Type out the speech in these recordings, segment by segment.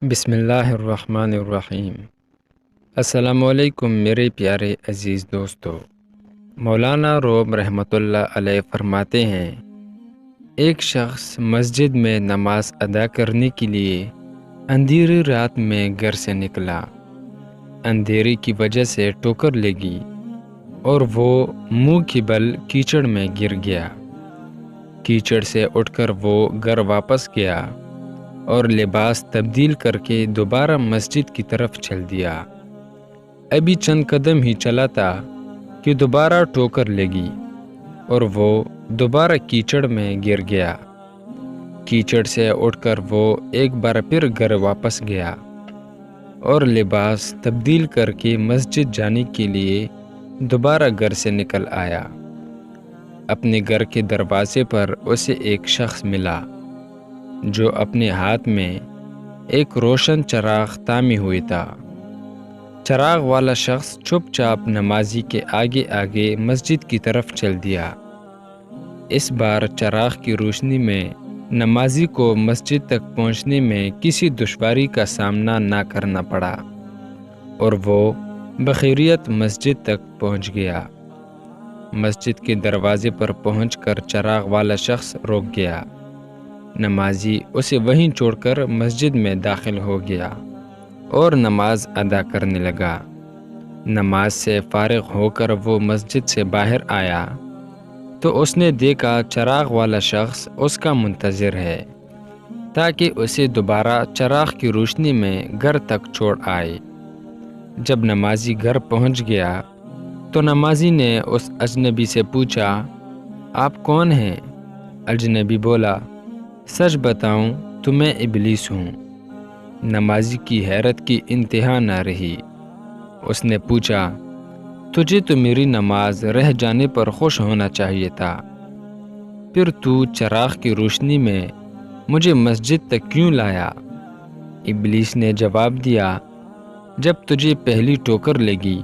بسم اللہ الرحمن الرحیم۔ السلام علیکم میرے پیارے عزیز دوستو۔ مولانا روم رحمۃ اللہ علیہ فرماتے ہیں، ایک شخص مسجد میں نماز ادا کرنے کے لیے اندھیری رات میں گھر سے نکلا۔ اندھیرے کی وجہ سے ٹھوکر لگی اور وہ منہ کی بل کیچڑ میں گر گیا۔ کیچڑ سے اٹھ کر وہ گھر واپس گیا اور لباس تبدیل کر کے دوبارہ مسجد کی طرف چل دیا۔ ابھی چند قدم ہی چلا تھا کہ دوبارہ ٹھوکر لگی اور وہ دوبارہ کیچڑ میں گر گیا۔ کیچڑ سے اٹھ کر وہ ایک بار پھر گھر واپس گیا اور لباس تبدیل کر کے مسجد جانے کے لیے دوبارہ گھر سے نکل آیا۔ اپنے گھر کے دروازے پر اسے ایک شخص ملا جو اپنے ہاتھ میں ایک روشن چراغ تھامے ہوئے تھا۔ چراغ والا شخص چپ چاپ نمازی کے آگے آگے مسجد کی طرف چل دیا۔ اس بار چراغ کی روشنی میں نمازی کو مسجد تک پہنچنے میں کسی دشواری کا سامنا نہ کرنا پڑا اور وہ بخیریت مسجد تک پہنچ گیا۔ مسجد کے دروازے پر پہنچ کر چراغ والا شخص رک گیا۔ نمازی اسے وہیں چھوڑ کر مسجد میں داخل ہو گیا اور نماز ادا کرنے لگا۔ نماز سے فارغ ہو کر وہ مسجد سے باہر آیا تو اس نے دیکھا چراغ والا شخص اس کا منتظر ہے تاکہ اسے دوبارہ چراغ کی روشنی میں گھر تک چھوڑ آئے۔ جب نمازی گھر پہنچ گیا تو نمازی نے اس اجنبی سے پوچھا، آپ کون ہیں؟ اجنبی بولا، سچ بتاؤں تو میں ابلیس ہوں۔ نمازی کی حیرت کی انتہا نہ رہی۔ اس نے پوچھا، تجھے تو میری نماز رہ جانے پر خوش ہونا چاہیے تھا، پھر تو چراغ کی روشنی میں مجھے مسجد تک کیوں لایا؟ ابلیس نے جواب دیا، جب تجھے پہلی ٹھوکر لگی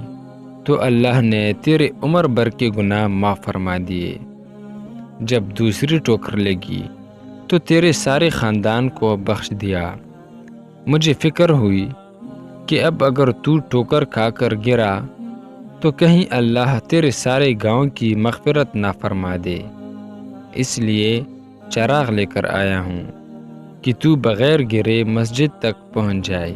تو اللہ نے تیرے عمر بھر کے گناہ معاف فرما دیے۔ جب دوسری ٹھوکر لگی تو تیرے سارے خاندان کو بخش دیا۔ مجھے فکر ہوئی کہ اب اگر تو ٹھوکر کھا کر گرا تو کہیں اللہ تیرے سارے گاؤں کی مغفرت نہ فرما دے، اس لیے چراغ لے کر آیا ہوں کہ تو بغیر گرے مسجد تک پہنچ جائے۔